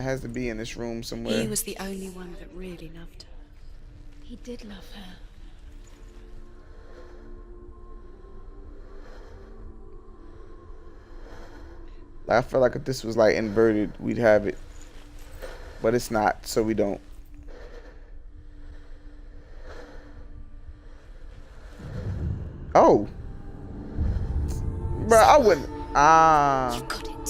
has to be in this room somewhere. He was the only one that really loved her. He did love her. I feel like if this was like inverted, we'd have it, but it's not, so we don't. Oh, bro, I wouldn't. You got it.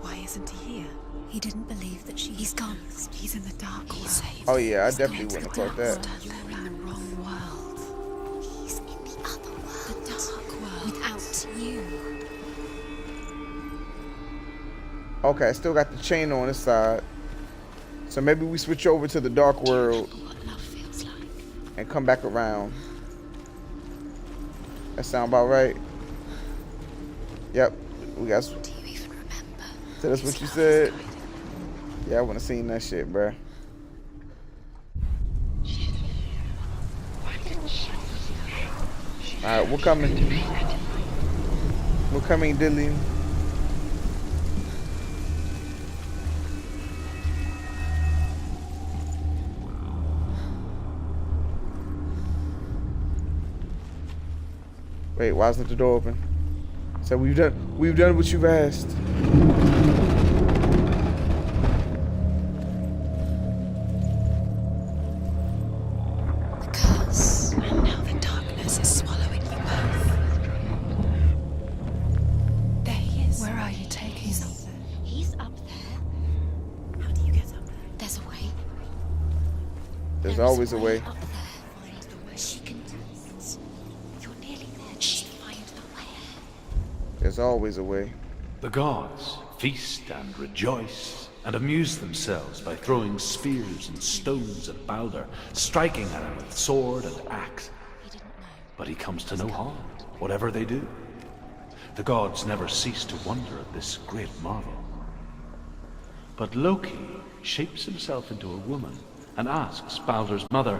Why isn't he here? He didn't believe that He's gone. He's in the dark world. Oh yeah, I definitely wouldn't have caught that. You're in the wrong world. He's in the other world. The dark world. Without you. Okay, I still got the chain on this side, so maybe we switch over to the dark world What love feels like. and come back around. That sound about right? Yep, we got. Do you even remember? So that's what you said? Yeah, I wouldn't have seen that shit, bruh. Alright, we're coming. We're coming, Dillian. Wait, why isn't the door open? So we've done what you've asked. The curse. And now the darkness is swallowing you both. There he is. Where are you taking us? He's up there. How do you get up there? There's a way. There's There is always a way. up there. She can do it. You're nearly there. Just find the way. There's always a way. The gods feast and rejoice and amuse themselves by throwing spears and stones at Baldur, striking at him with sword and axe. He didn't know. But he comes to no harm, whatever they do. The gods never cease to wonder at this great marvel. But Loki shapes himself into a woman and asks Baldur's mother,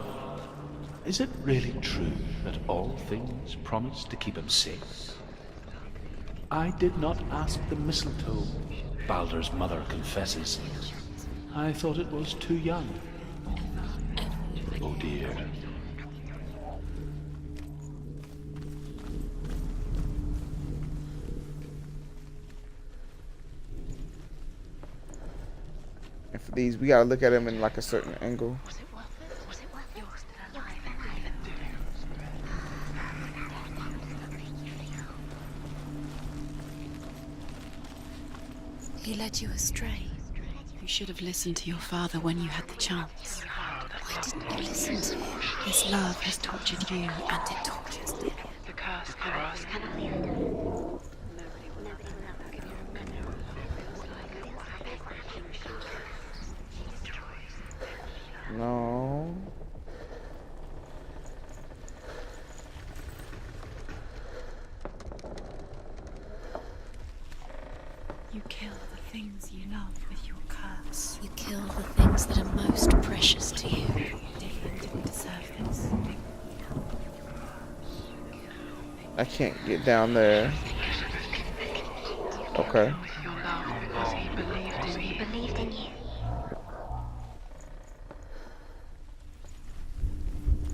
is it really true that all things promise to keep him safe? I did not ask the mistletoe, Baldur's mother confesses. I thought it was too young. Oh dear. And for these, we gotta look at them in like a certain angle. Was it worth it? Was it worth it? You're still alive. He led you astray. You should have listened to your father when you had the chance. Why didn't you listen to him? His love has tortured you, and it tortures me. The curse cannot be. No. You kill the things you love with your curse. You kill the things that are most precious to you. Dylan didn't deserve this. I can't get down there. Okay. Your love because he believed in you. He believed in you.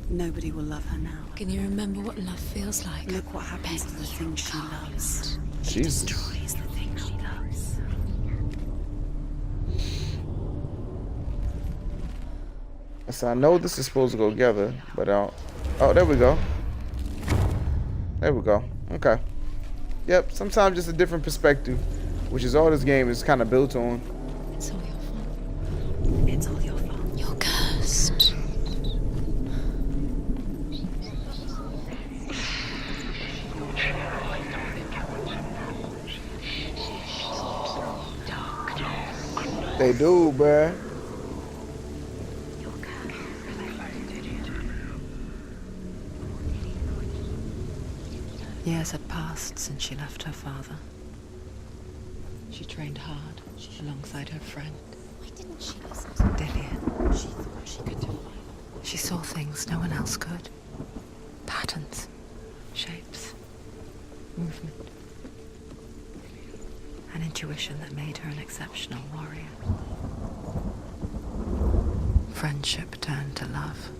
Nobody will love her now. Can you remember what love feels like? Look what happens to the things she loves. Jesus. Destroys the things she loves. So I know this is supposed to go together, but I don't. Oh, there we go. There we go. Okay. Yep, sometimes just a different perspective, which is all this game is kind of built on. It's all your fault. It's all your fault. You're cursed. They do, bruh. Years had passed since she left her father. She trained hard alongside her friend, Why didn't she listen to Dillian. She thought she could define. She saw things no one else could. Patterns, shapes, movement. And in intuition that made her an exceptional warrior. Friendship turned to love.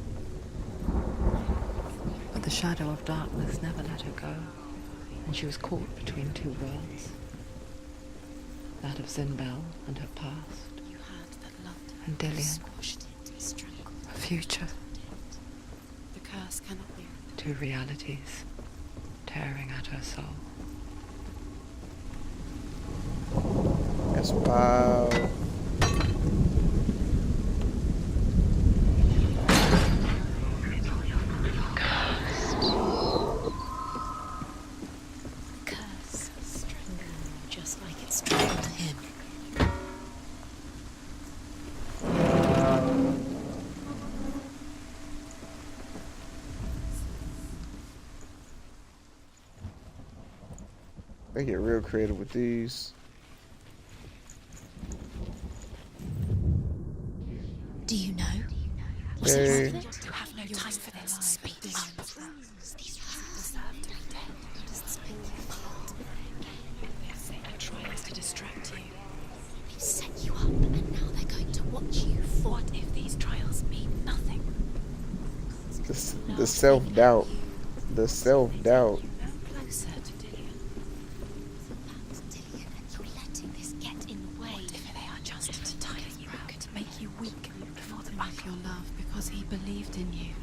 But the shadow of darkness never let her go, and she was caught between two worlds. That of Zinbel and her past, You had that loved her, and Dillian, squashed it, strangled her future. The curse cannot be. Two realities tearing at her soul. That's wild. Curse strangled just like it strangled him. They get real creative with these. Do you know? Okay. You have no time for this. Speak up. These deserve to be dead. Does this make you feel? They're setting trials to distract you. They've set you up, and now they're going to watch you. What if these trials mean nothing? The self-doubt. The self-doubt. Closer to Dillian. That's Dillian, and you're letting this get in the way. What if they are just to tire you out, to make you weak before the back your love because he believed in you?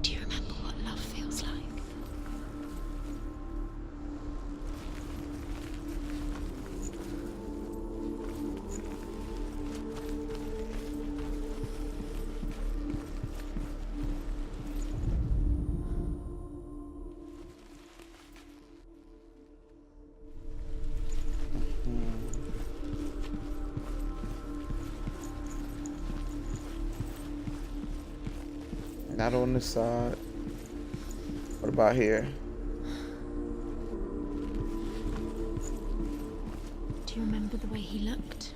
Do you remember what love feels like? Not on this side. What about here? Do you remember the way he looked?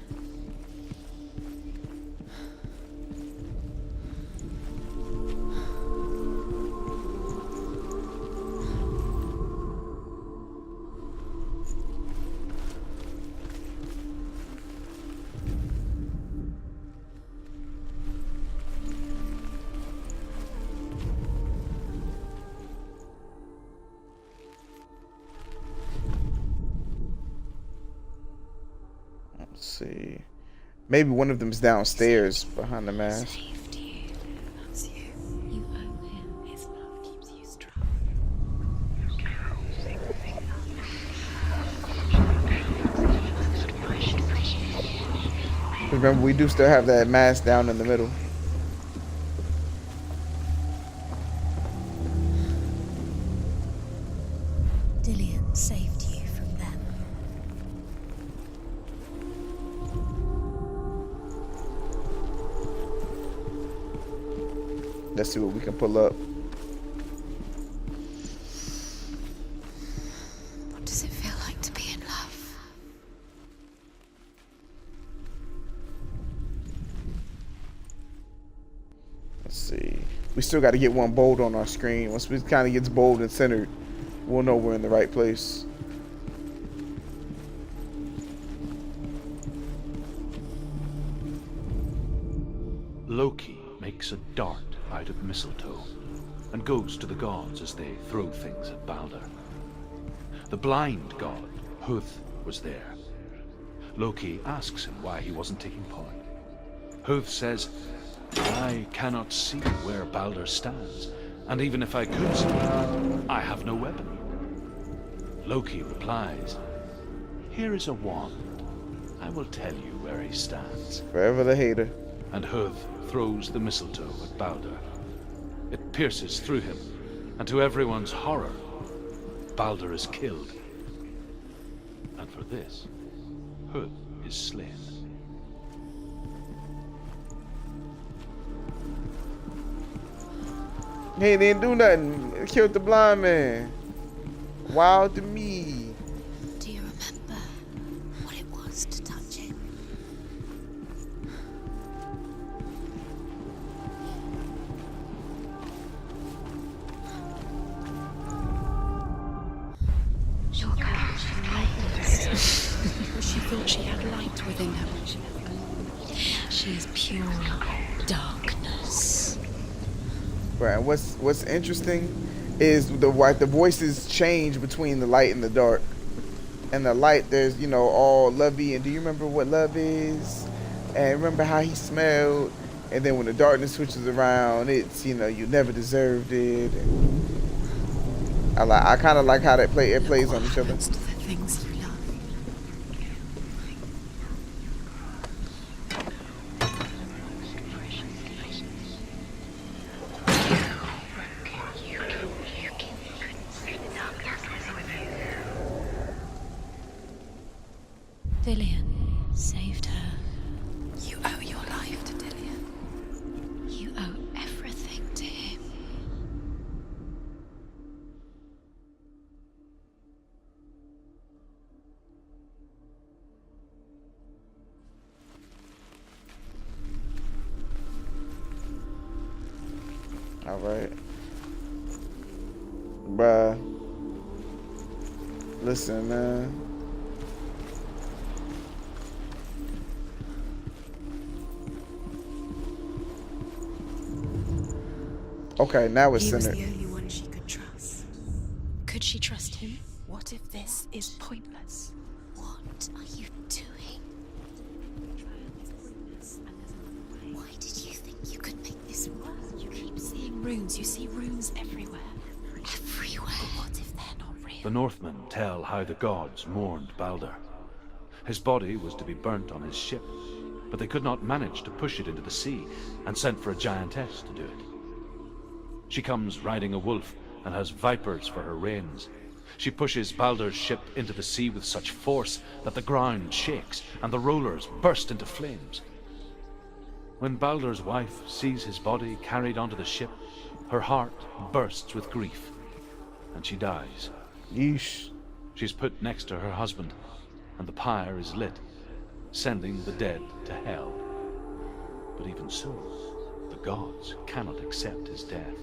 Let's see. Maybe one of them's downstairs behind the mask. Saved you. That's you. You owe him. His love keeps you strong. Remember, we do still have that mask down in the middle. Dillian saved you from them. Let's see what we can pull up. What does it feel like to be in love? Let's see. We still got to get one bold on our screen. Once we kind of gets bold and centered, we'll know we're in the right place. Loki makes a dart out of mistletoe and goes to the gods as they throw things at Balder. The blind god, Huth, was there. Loki asks him why he wasn't taking part. Huth says, "I cannot see where Balder stands, and even if I could see, I have no weapon." Loki replies, "Here is a wand. I will tell you where he stands." Forever the hater. And Huth throws the mistletoe at Balder. It pierces through him, and to everyone's horror, Balder is killed. And for this, Huth is slain. Hey, they didn't do nothing. It killed the blind man. Wild to me. Do you remember what it was to touch him? thought she had light within her. She is pure darkness. Right. And what's interesting is the voices change between the light and the dark. And the light, there's, you know, all lovey, and do you remember what love is? And remember how he smelled? And then when the darkness switches around, it's, you know, you never deserved it. And I kind of like how it plays on each other. To the things you love. Dillian saved her. You owe your life to Dillian. You owe everything to him. All right. Bruh. Listen, man. Okay, now it's He was centered. the only one she could trust. Could she trust him? What if this is pointless? What are you doing? Why did you think you could make this work? You keep seeing runes. You see runes everywhere. Everywhere. What if they're not real? The Northmen tell how the gods mourned Balder. His body was to be burnt on his ship, but they could not manage to push it into the sea and sent for a giantess to do it. She comes riding a wolf and has vipers for her reins. She pushes Balder's ship into the sea with such force that the ground shakes and the rollers burst into flames. When Balder's wife sees his body carried onto the ship, her heart bursts with grief, and she dies. Yeesh. She's put next to her husband, and the pyre is lit, sending the dead to hell. But even so, the gods cannot accept his death.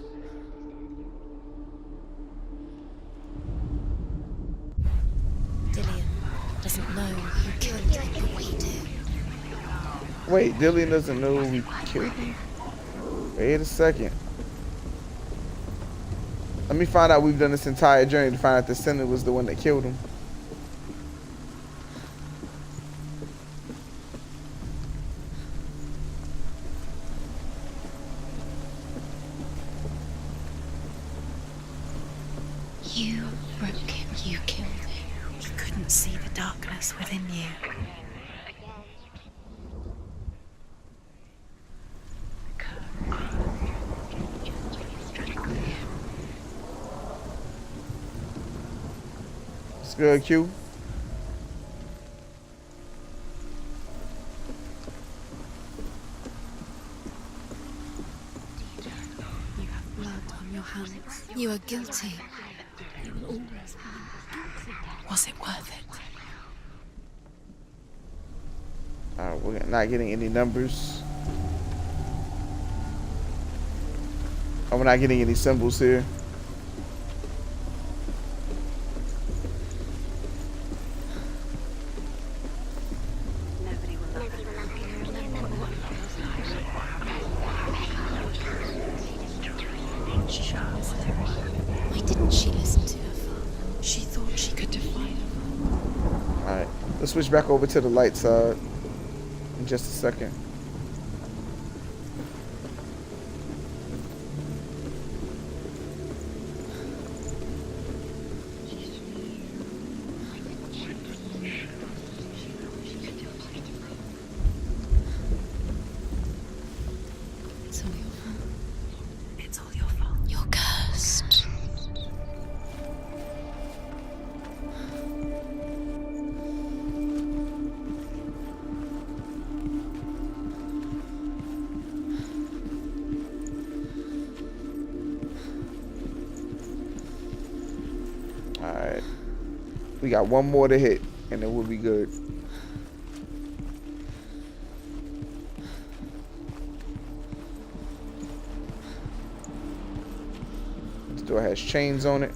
Dillian doesn't know who killed him. But we do. Wait, Dillian doesn't know we killed him? Wait a second. Let me find out we've done this entire journey to find out the Senua was the one that killed him. You broke him. You killed him. He couldn't see the darkness within you. It's good, Q. You have blood on your hands. You are guilty. You will always have. Was it worth it? We're not getting any numbers. Oh, we're not getting any symbols here. Why didn't she listen to her father? She thought she could defy her. Alright, let's switch back over to the light side in just a second. It's all your fault. It's all your fault. You're cursed. Alright. We got one more to hit, and then we'll be good. This door has chains on it,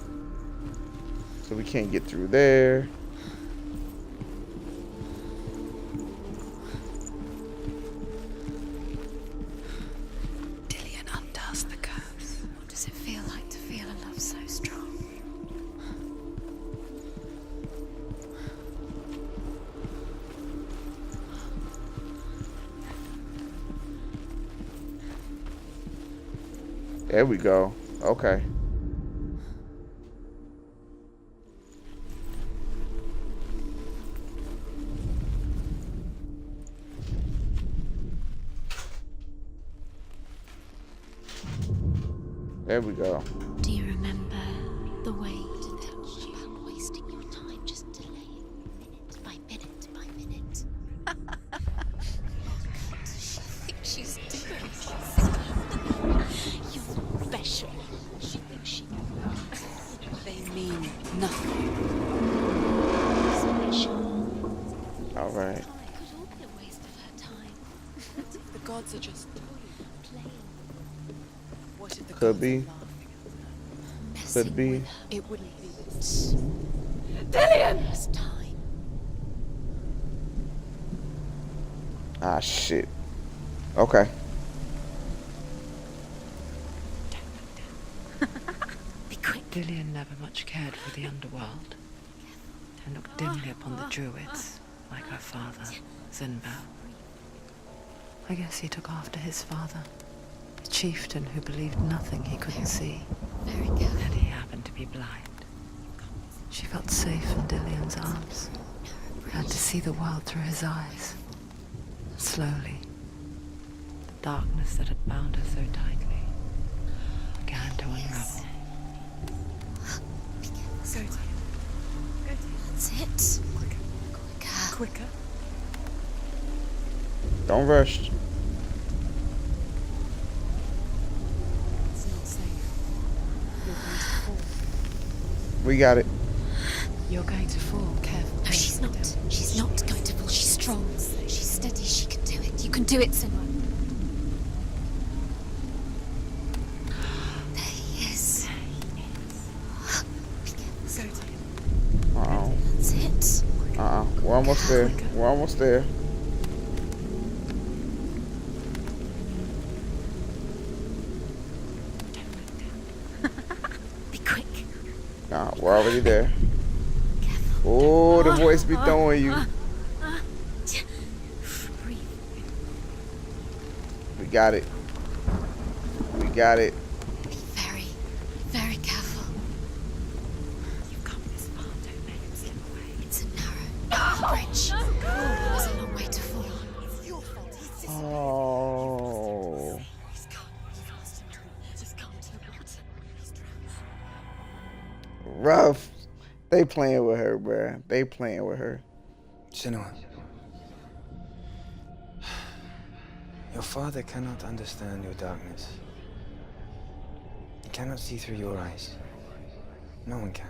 so we can't get through there. There we go. Okay. There we go. Do you remember the way you touched you about wasting your time just delaying minute by minute by minute? What does she think she's doing? You're special. She thinks she They mean nothing. special. All right. It could all be a waste of her time. The gods are just Playing, what if the Could gods be. are laughing at them? messing Could be. with her. It wouldn't be Dillian! Time. Ah, shit. Okay. Be quick. Dillian never much cared for the underworld and looked dimly upon the druids, like her father, Zinbao. I guess he took after his father, the chieftain who believed nothing he couldn't see, Very careful. and he happened to be blind. She felt safe in Dillian's arms, and to see the world through his eyes. Slowly, the darkness that had bound her so tightly began to unravel. That's it. Quicker. Quicker. Don't rush. It's not safe. You're going to fall. We got it. You're going to fall. Careful. No, she's not. She's not going to fall. She's strong. She's steady. She can do it. You can do it, Senua. There he is. Uh-oh. That's it. We're almost there. We're almost there. Be quick. Nah, we're already there. Oh, the voice be throwing you. Breathe. We got it. We got it. Be very, very careful. You've come this far. Don't let him slip away. It's a narrow bridge. There's a long way to fall. It's your fault. Oh. He's gone. Just come to the water. He's drowned. Rough. They playing with her, bruh. They playing with her. Senua, your father cannot understand your darkness. He cannot see through your eyes. No one can.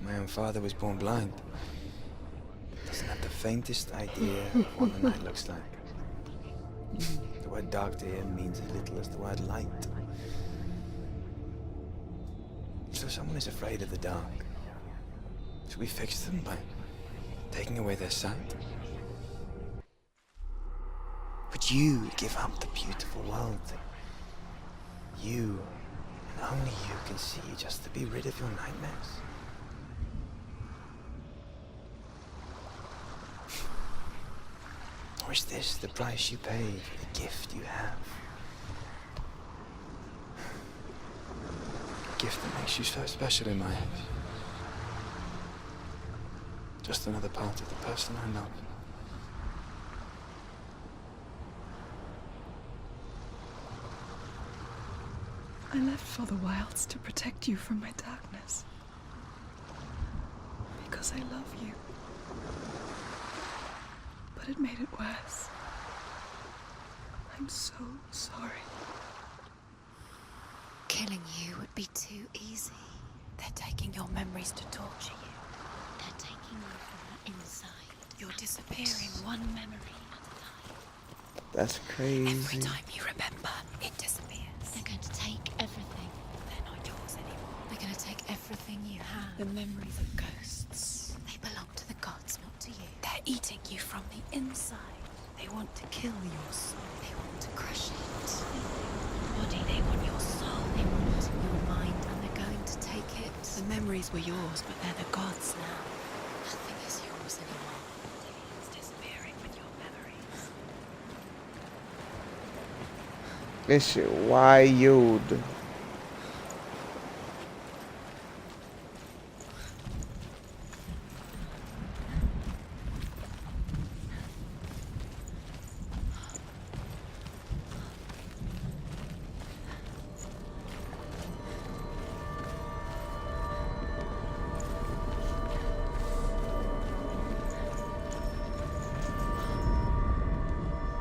My own father was born blind. Doesn't have the faintest idea of what the night looks like. The word dark to him means as little as the word light. So someone is afraid of the dark. Should we fix them by taking away their sight? Would you give up the beautiful world that you, and only you, can see just to be rid of your nightmares? Or is this the price you pay for the gift you have? A gift that makes you so special in my eyes. Just another part of the person I love. I left for the wilds to protect you from my darkness. Because I love you. But it made it worse. I'm so sorry. Killing you would be too easy. They're taking your memories to torture you. They're taking you from the inside. You're disappearing one memory at a time. That's Every crazy. time you remember, it disappears. They're going to take everything. They're not yours anymore. They're going to take everything you have. The memories of ghosts. They belong to the gods, not to you. They're eating you from the inside. They want to kill your soul. They want to crush it. Body, they want your soul. They want your mind, and they're going to take it. The memories were yours, but they're the gods now. Nothing is yours anymore. It's disappearing with your memories. This shit wild.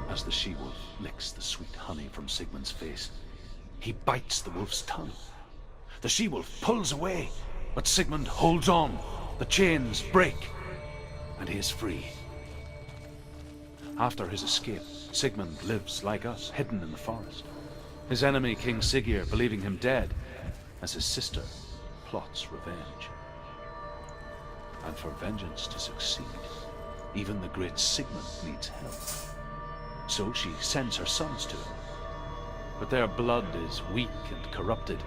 As the she-wolf licks the sweet honey from Sigmund's face, he bites the wolf's tongue. The she-wolf pulls away, but Sigmund holds on. The chains break, and he is free. After his escape, Sigmund lives like us, hidden in the forest. His enemy, King Siggeir, believing him dead, as his sister plots revenge. And for vengeance to succeed, even the great Sigmund needs help. So she sends her sons to him. But their blood is weak and corrupted,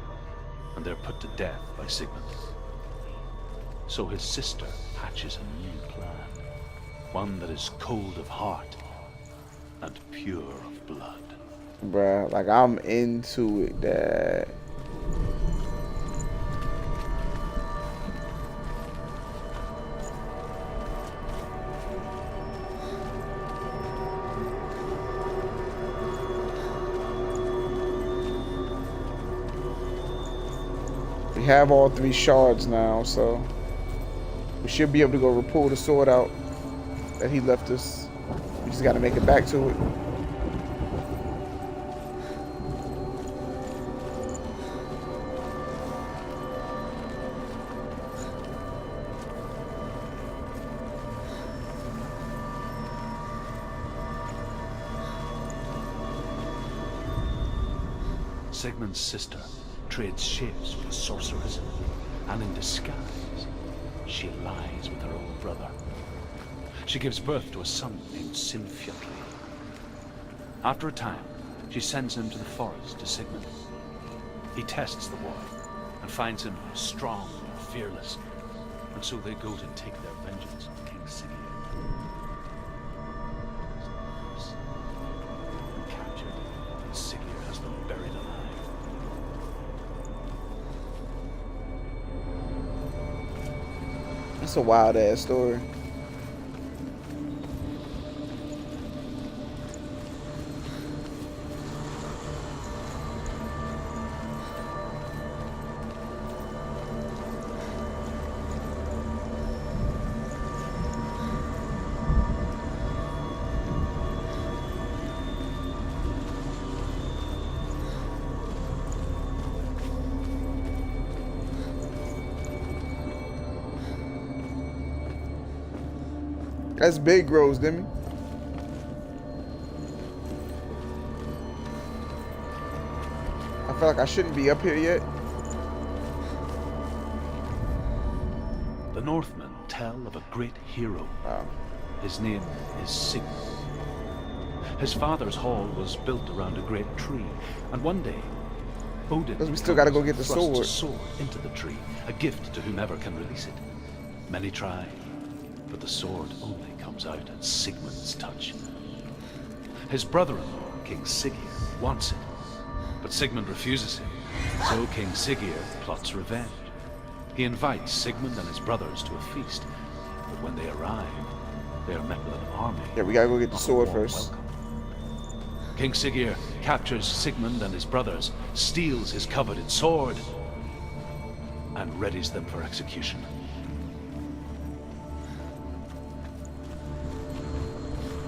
and they're put to death by Sigmund. So his sister hatches a new plan, one that is cold of heart and pure of blood. Bruh, like I'm into it, Dad. We have all 3 shards now, so we should be able to go pull the sword out that he left us. We just gotta make it back to it. Sigmund's sister trades shapes with a sorceress, and in disguise, she lies with her own brother. She gives birth to a son named Sinfjotli. After a time, she sends him to the forest to Sigmund. He tests the boy and finds him strong and fearless, and so they go to take their vengeance on King Siggeir. Captured, and Siggeir has them buried alive. That's a wild ass story. That's big Rose, Demi. I feel like I shouldn't be up here yet. The Northmen tell of a great hero. Wow. His name is Sigmund. His father's hall was built around a great tree, and one day, Odin Because we still gotta go get the thrusts a sword. sword into the tree, a gift to whomever can release it. Many try, but the sword only comes out at Sigmund's touch. His brother-in-law, King Siggeir, wants it, but Sigmund refuses him. So King Siggeir plots revenge. He invites Sigmund and his brothers to a feast, but when they arrive, they are met with an army. Yeah, we gotta go get the not a sword warm first. welcome. King Siggeir captures Sigmund and his brothers, steals his coveted sword, and readies them for execution.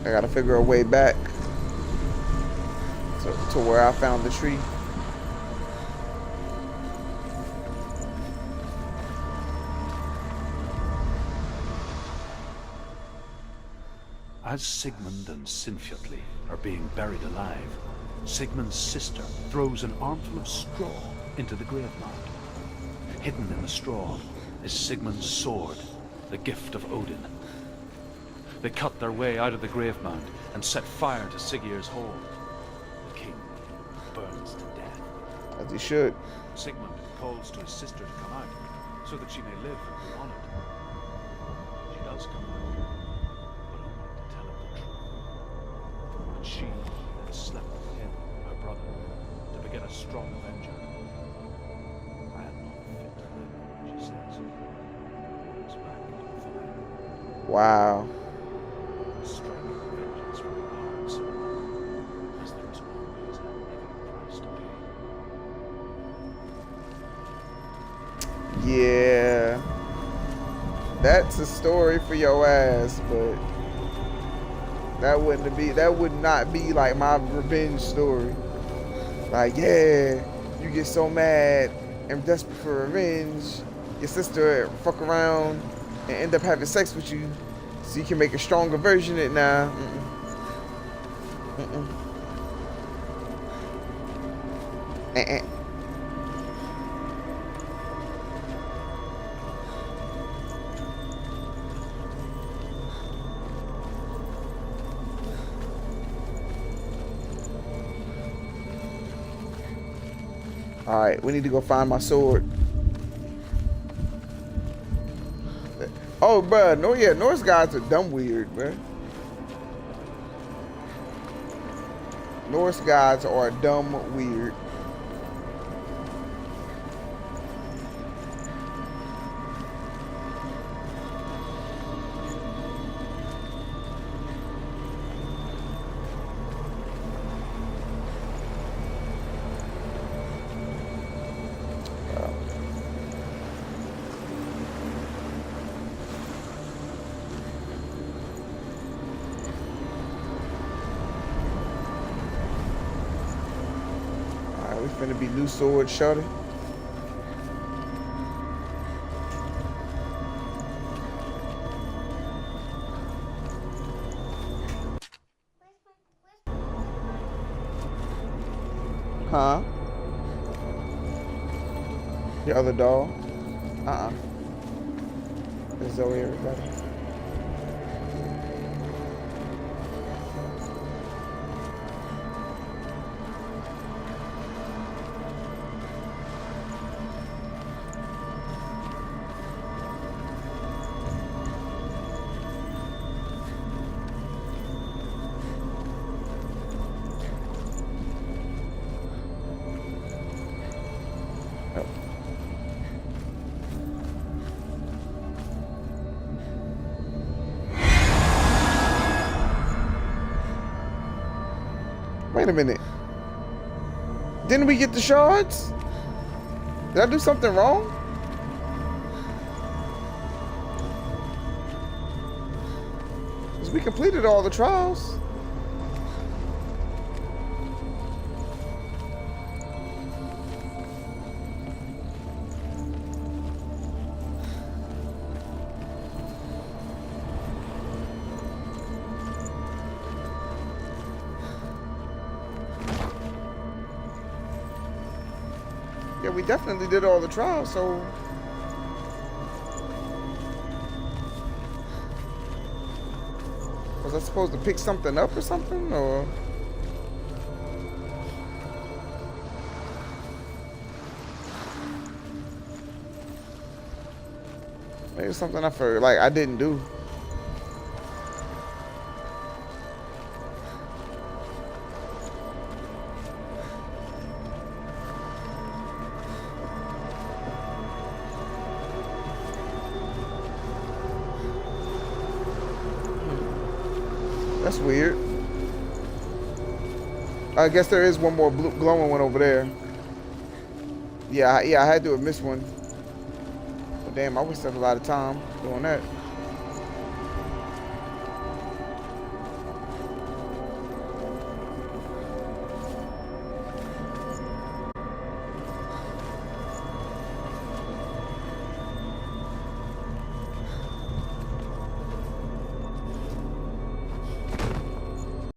I gotta figure a way back to where I found the tree. As Sigmund and Sinfjotli are being buried alive, Sigmund's sister throws an armful of straw into the grave mound. Hidden in the straw is Sigmund's sword, the gift of Odin. They cut their way out of the grave mound and set fire to Siggeir's hall. The king burns to death. As he should. Sigmund calls to his sister to come out so that she may live and be honored. She does come out, but only to tell him the truth. And she had slept with him, her brother, strong avenger. I am not fit to live, she says. Looks back into the fire. Wow. Striking vengeance from our hearts, as there is always a heavy price to pay. Yeah. That's a story for your ass, but that would not be like my revenge story. Like, yeah, you get so mad and desperate for revenge, your sister fuck around and end up having sex with you so you can make a stronger version of it now. Alright, we need to go find my sword. Oh, bruh, no, yeah, Norse gods are dumb weird, bruh. Norse gods are dumb weird. Finna be new sword shorty. Huh? The other doll? There's Zoe, everybody. Wait a minute. Didn't we get the shards? Did I do something wrong? Because we completed all the trials. Yeah, we definitely did all the trials, so... Was I supposed to pick something up or something, or...? Maybe it's something I forgot, like, I didn't do. That's weird. I guess there is one more blue glowing one over there. Yeah, I had to have missed one. But damn, I wasted a lot of time doing that.